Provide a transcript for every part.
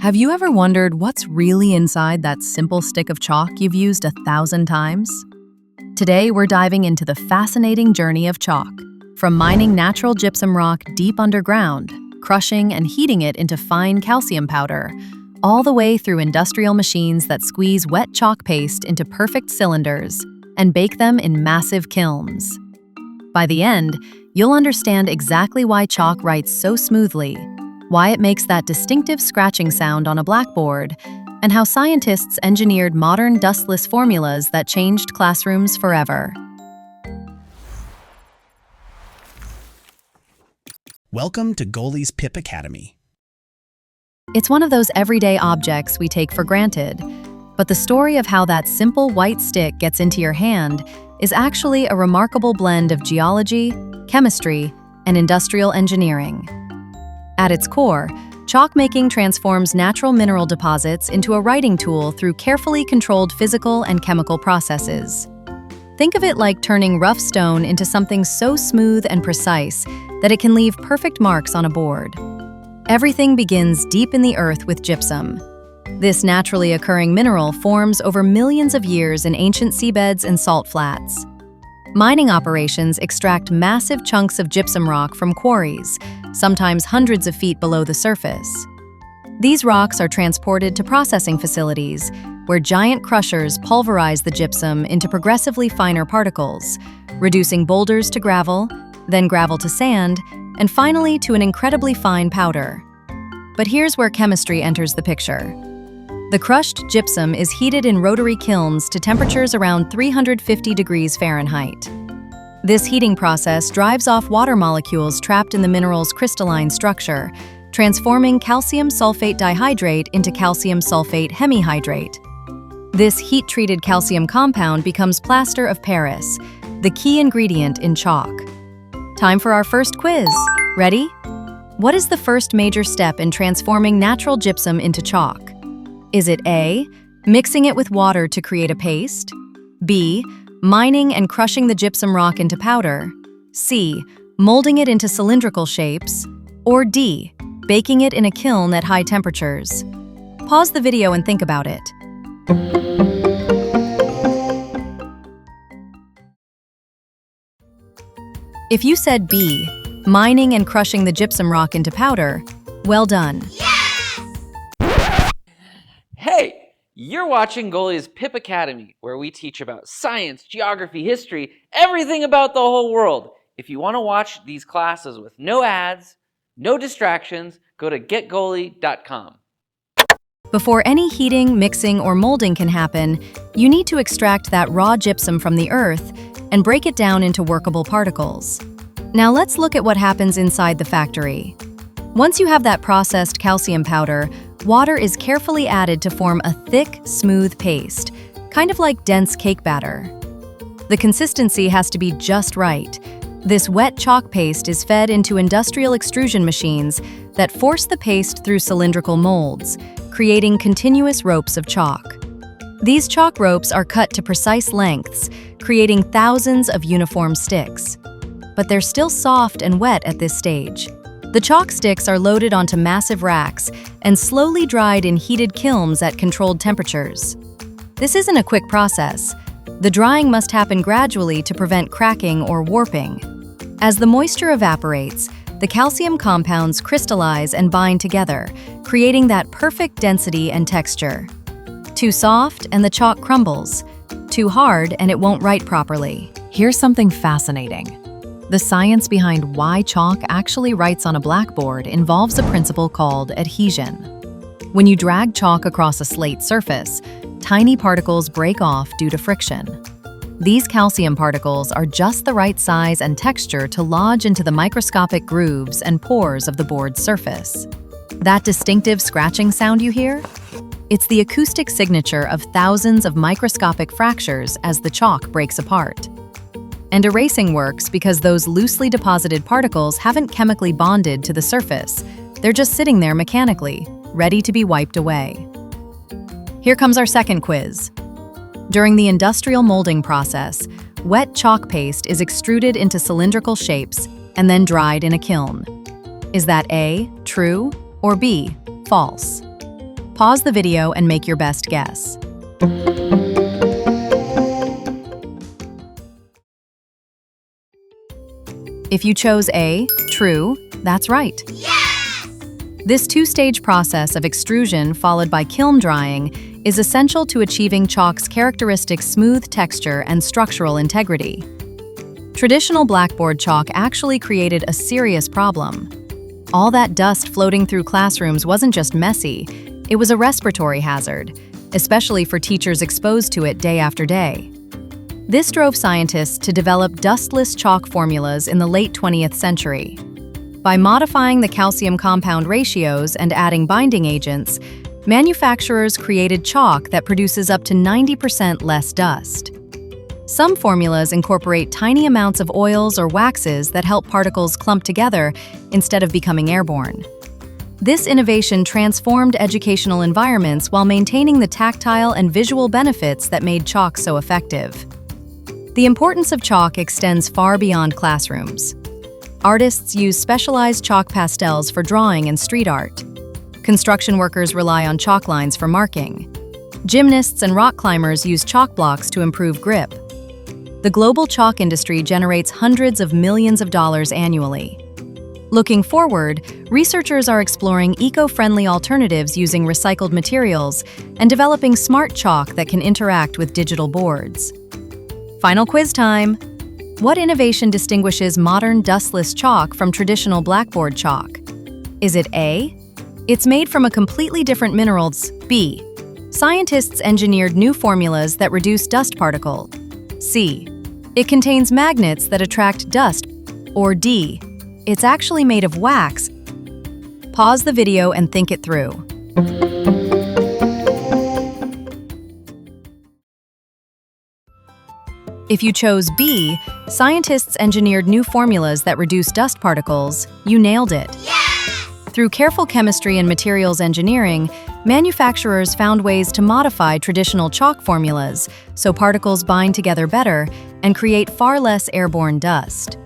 Have you ever wondered what's really inside that simple stick of chalk you've used 1,000 times? Today, we're diving into the fascinating journey of chalk, from mining natural gypsum rock deep underground, crushing and heating it into fine calcium powder, all the way through industrial machines that squeeze wet chalk paste into perfect cylinders and bake them in massive kilns. By the end, you'll understand exactly why chalk writes so smoothly, why it makes that distinctive scratching sound on a blackboard, and how scientists engineered modern dustless formulas that changed classrooms forever. Welcome to Goalie's Pip Academy. It's one of those everyday objects we take for granted, but the story of how that simple white stick gets into your hand is actually a remarkable blend of geology, chemistry, and industrial engineering. At its core, chalk making transforms natural mineral deposits into a writing tool through carefully controlled physical and chemical processes. Think of it like turning rough stone into something so smooth and precise that it can leave perfect marks on a board. Everything begins deep in the earth with gypsum. This naturally occurring mineral forms over millions of years in ancient seabeds and salt flats. Mining operations extract massive chunks of gypsum rock from quarries, sometimes hundreds of feet below the surface. These rocks are transported to processing facilities, where giant crushers pulverize the gypsum into progressively finer particles, reducing boulders to gravel, then gravel to sand, and finally to an incredibly fine powder. But here's where chemistry enters the picture. The crushed gypsum is heated in rotary kilns to temperatures around 350 degrees Fahrenheit. This heating process drives off water molecules trapped in the mineral's crystalline structure, transforming calcium sulfate dihydrate into calcium sulfate hemihydrate. This heat-treated calcium compound becomes plaster of Paris, the key ingredient in chalk. Time for our first quiz. Ready? What is the first major step in transforming natural gypsum into chalk? Is it A, mixing it with water to create a paste? B, mining and crushing the gypsum rock into powder? C, molding it into cylindrical shapes? Or D, baking it in a kiln at high temperatures? Pause the video and think about it. If you said B, mining and crushing the gypsum rock into powder, well done. Hey, you're watching Goalie's Pip Academy, where we teach about science, geography, history, everything about the whole world. If you want to watch these classes with no ads, no distractions, go to getgoalie.com. Before any heating, mixing, or molding can happen, you need to extract that raw gypsum from the earth and break it down into workable particles. Now let's look at what happens inside the factory. Once you have that processed calcium powder, water is carefully added to form a thick, smooth paste, kind of like dense cake batter. The consistency has to be just right. This wet chalk paste is fed into industrial extrusion machines that force the paste through cylindrical molds, creating continuous ropes of chalk. These chalk ropes are cut to precise lengths, creating thousands of uniform sticks. But they're still soft and wet at this stage. The chalk sticks are loaded onto massive racks and slowly dried in heated kilns at controlled temperatures. This isn't a quick process. The drying must happen gradually to prevent cracking or warping. As the moisture evaporates, the calcium compounds crystallize and bind together, creating that perfect density and texture. Too soft and the chalk crumbles. Too hard and it won't write properly. Here's something fascinating. The science behind why chalk actually writes on a blackboard involves a principle called adhesion. When you drag chalk across a slate surface, tiny particles break off due to friction. These calcium particles are just the right size and texture to lodge into the microscopic grooves and pores of the board's surface. That distinctive scratching sound you hear? It's the acoustic signature of thousands of microscopic fractures as the chalk breaks apart. And erasing works because those loosely deposited particles haven't chemically bonded to the surface. They're just sitting there mechanically, ready to be wiped away. Here comes our second quiz. During the industrial molding process, wet chalk paste is extruded into cylindrical shapes and then dried in a kiln. Is that A, true, or B, false? Pause the video and make your best guess. If you chose A, true, that's right. Yes! This two-stage process of extrusion followed by kiln drying is essential to achieving chalk's characteristic smooth texture and structural integrity. Traditional blackboard chalk actually created a serious problem. All that dust floating through classrooms wasn't just messy, it was a respiratory hazard, especially for teachers exposed to it day after day. This drove scientists to develop dustless chalk formulas in the late 20th century. By modifying the calcium compound ratios and adding binding agents, manufacturers created chalk that produces up to 90% less dust. Some formulas incorporate tiny amounts of oils or waxes that help particles clump together instead of becoming airborne. This innovation transformed educational environments while maintaining the tactile and visual benefits that made chalk so effective. The importance of chalk extends far beyond classrooms. Artists use specialized chalk pastels for drawing and street art. Construction workers rely on chalk lines for marking. Gymnasts and rock climbers use chalk blocks to improve grip. The global chalk industry generates hundreds of millions of dollars annually. Looking forward, researchers are exploring eco-friendly alternatives using recycled materials and developing smart chalk that can interact with digital boards. Final quiz time! What innovation distinguishes modern dustless chalk from traditional blackboard chalk? Is it A? It's made from a completely different minerals. B. Scientists engineered new formulas that reduce dust particles. C. It contains magnets that attract dust. Or D. It's actually made of wax. Pause the video and think it through. If you chose B, scientists engineered new formulas that reduce dust particles, you nailed it. Yes! Through careful chemistry and materials engineering, manufacturers found ways to modify traditional chalk formulas so particles bind together better and create far less airborne dust.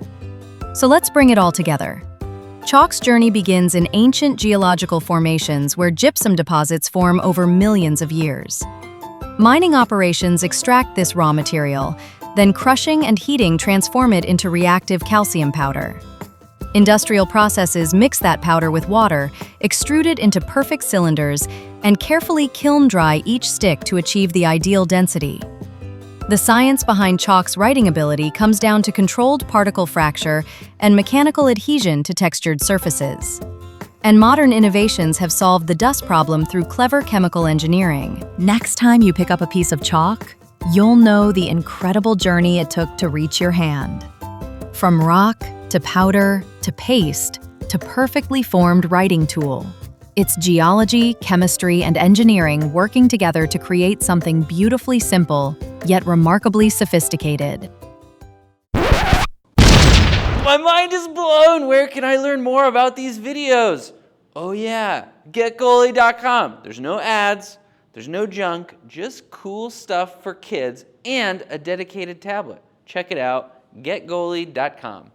So let's bring it all together. Chalk's journey begins in ancient geological formations where gypsum deposits form over millions of years. Mining operations extract this raw material, then crushing and heating transform it into reactive calcium powder. Industrial processes mix that powder with water, extrude it into perfect cylinders, and carefully kiln dry each stick to achieve the ideal density. The science behind chalk's writing ability comes down to controlled particle fracture and mechanical adhesion to textured surfaces. And modern innovations have solved the dust problem through clever chemical engineering. Next time you pick up a piece of chalk, you'll know the incredible journey it took to reach your hand. From rock to powder to paste to perfectly formed writing tool. It's geology, chemistry, and engineering working together to create something beautifully simple, yet remarkably sophisticated. My mind is blown! Where can I learn more about these videos? Oh yeah, getgoalie.com. There's no ads. There's no junk, just cool stuff for kids and a dedicated tablet. Check it out, getgoalie.com.